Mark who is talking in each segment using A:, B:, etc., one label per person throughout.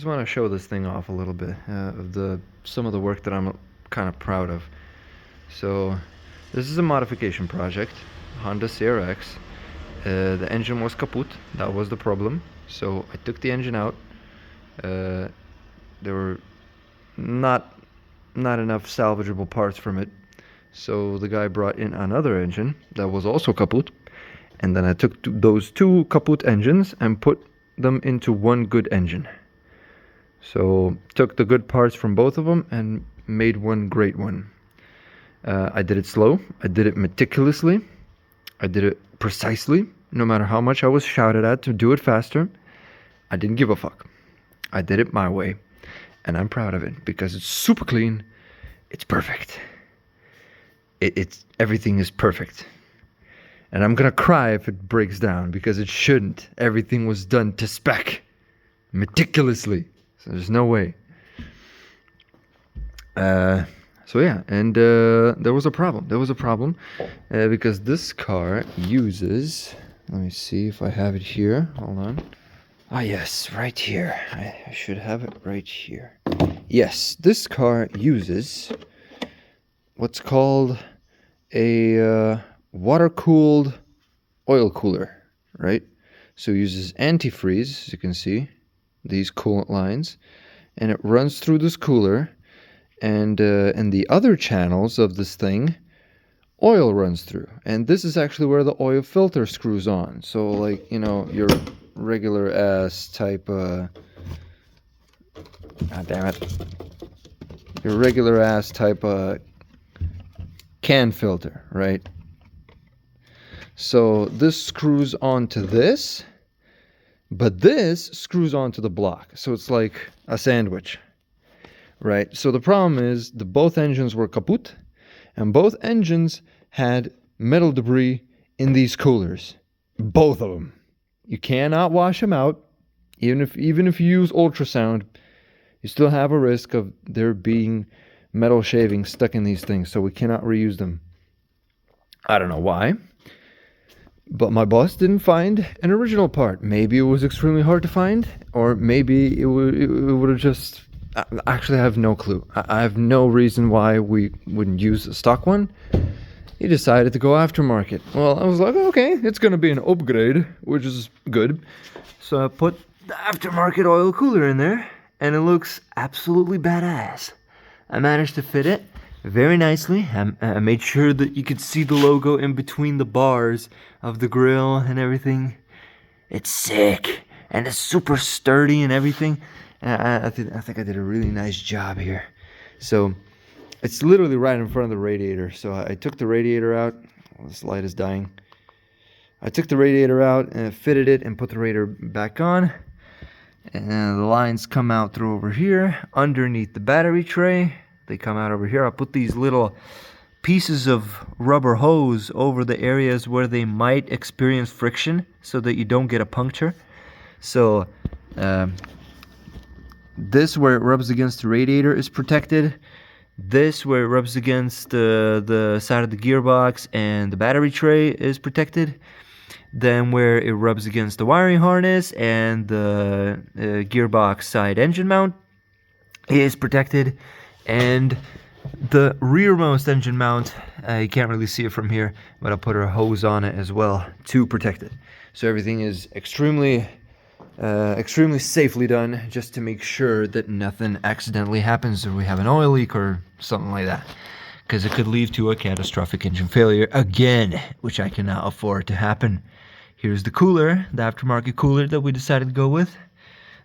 A: just want to show this thing off a little bit of some of the work that I'm kind of proud of. So this is a modification project, Honda CRX. The engine was kaput. That was the problem. So I took the engine out. There were not enough salvageable parts from it. So the guy brought in another engine that was also kaput. And then I took those two kaput engines and put them into one good engine. So took the good parts from both of them and made one great one. I did it slow. I did it meticulously. I did it precisely. No matter how much I was shouted at to do it faster, I didn't give a fuck. I did it my way. And I'm proud of it because it's super clean. It's perfect. It's everything is perfect. And I'm gonna cry if it breaks down because it shouldn't. Everything was done to spec. Meticulously. So there's no way. So yeah, and there was a problem. Because this car uses... Let me see if I have it here. Hold on. Ah, yes, right here. I should have it right here. Yes, this car uses what's called a water-cooled oil cooler, right? So it uses antifreeze, as you can see, these coolant lines, and it runs through this cooler, and the other channels of this thing, oil runs through. And this is actually where the oil filter screws on. So, like, you know, your regular ass type God damn it. Your regular ass type can filter, right? So this screws onto this, but this screws onto the block. So it's like a sandwich, right? So the problem is both engines were kaput, and both engines had metal debris in these coolers. Both of them. You cannot wash them out. Even if you use ultrasound, you still have a risk of there being metal shavings stuck in these things. So we cannot reuse them. I don't know why. But my boss didn't find an original part. Maybe it was extremely hard to find, or maybe it would have just... Actually, I have no clue. I have no reason why we wouldn't use a stock one. He decided to go aftermarket. Well, I was like, okay, it's going to be an upgrade, which is good. So I put the aftermarket oil cooler in there, and it looks absolutely badass. I managed to fit it very nicely. I made sure that you could see the logo in between the bars of the grill and everything. It's sick, and it's super sturdy and everything. I think I did a really nice job here. So it's literally right in front of the radiator. So I took the radiator out. Oh, this light is dying. I took the radiator out and fitted it and put the radiator back on. And the lines come out through over here underneath the battery tray. They come out over here. I put these little pieces of rubber hose over the areas where they might experience friction so that you don't get a puncture. So this where it rubs against the radiator is protected. This where it rubs against the side of the gearbox and the battery tray is protected. Then where it rubs against the wiring harness and the gearbox side engine mount is protected. And the rearmost engine mount, you can't really see it from here, but I put a hose on it as well to protect it. So everything is extremely safely done, just to make sure that nothing accidentally happens or we have an oil leak or something like that, because it could lead to a catastrophic engine failure again, which I cannot afford to happen. Here's the cooler, the aftermarket cooler that we decided to go with.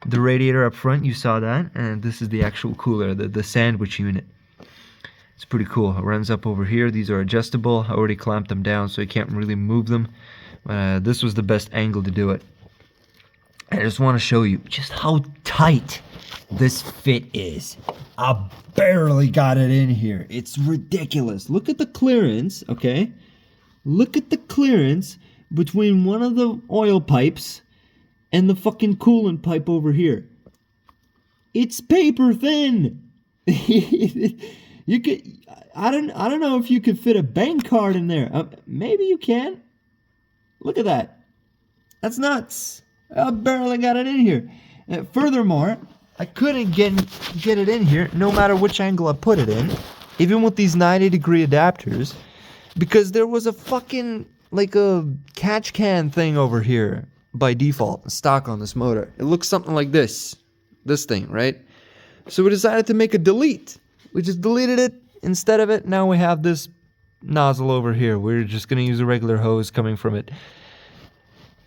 A: The radiator up front, you saw that, and this is the actual cooler, the sandwich unit. It's pretty cool. It runs up over here. These are adjustable. I already clamped them down, so you can't really move them. This was the best angle to do it. I just want to show you just how tight this fit is. I barely got it in here. It's ridiculous. Look at the clearance, okay? Look at the clearance between one of the oil pipes and the fucking coolant pipe over here. It's paper thin. You could, I don't know if you could fit a bank card in there. Maybe you can. Look at that. That's nuts. I barely got it in here. Furthermore, I couldn't get it in here, no matter which angle I put it in, even with these 90-degree adapters, because there was a fucking, like a catch can thing over here by default, stock on this motor. It looks something like this thing, right? So we decided to make a delete. We just deleted it. Instead of it, now we have this nozzle over here. We're just gonna use a regular hose coming from it.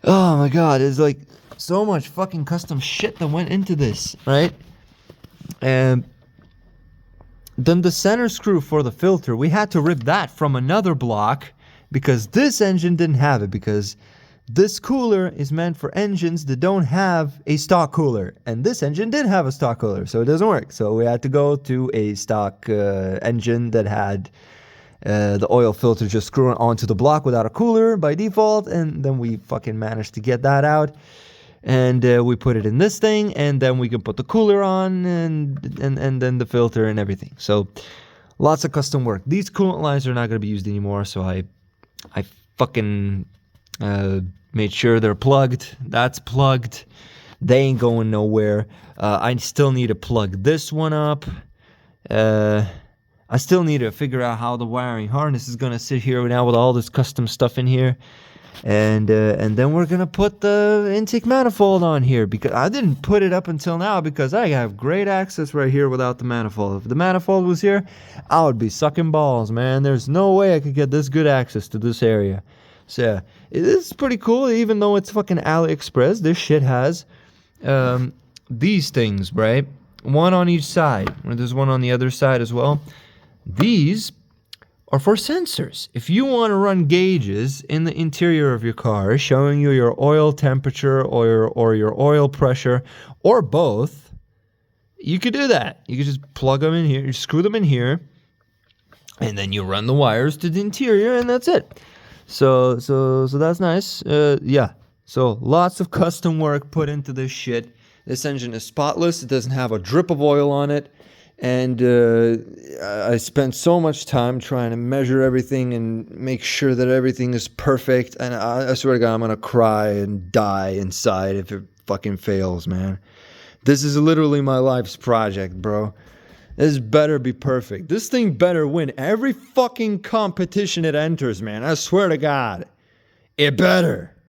A: Oh my god, it's like so much fucking custom shit that went into this, right? And then the center screw for the filter, we had to rip that from another block because this engine didn't have it, because this cooler is meant for engines that don't have a stock cooler, and this engine did have a stock cooler, so it doesn't work. So we had to go to a stock engine that had the oil filter just screwing onto the block without a cooler by default, and then we fucking managed to get that out, and we put it in this thing, and then we can put the cooler on, and then the filter and everything. So lots of custom work. These coolant lines are not going to be used anymore, so I fucking made sure they're plugged. That's plugged. They ain't going nowhere. I still need to plug this one up. I still need to figure out how the wiring harness is going to sit here now with all this custom stuff in here. And then we're going to put the intake manifold on here, because I didn't put it up until now because I have great access right here without the manifold. If the manifold was here, I would be sucking balls, man. There's no way I could get this good access to this area. So yeah, it is pretty cool, even though it's fucking AliExpress. This shit has these things, right? One on each side. There's one on the other side as well. These are for sensors. If you want to run gauges in the interior of your car showing you your oil temperature or your oil pressure or both, you could do that. You could just plug them in here, you screw them in here, and then you run the wires to the interior, and that's it. So that's nice. Yeah. So lots of custom work put into this shit. This engine is spotless. It doesn't have a drip of oil on it. And I spent so much time trying to measure everything and make sure that everything is perfect. And I swear to God, I'm going to cry and die inside if it fucking fails, man. This is literally my life's project, bro. This better be perfect. This thing better win every fucking competition it enters, man. I swear to God. It better.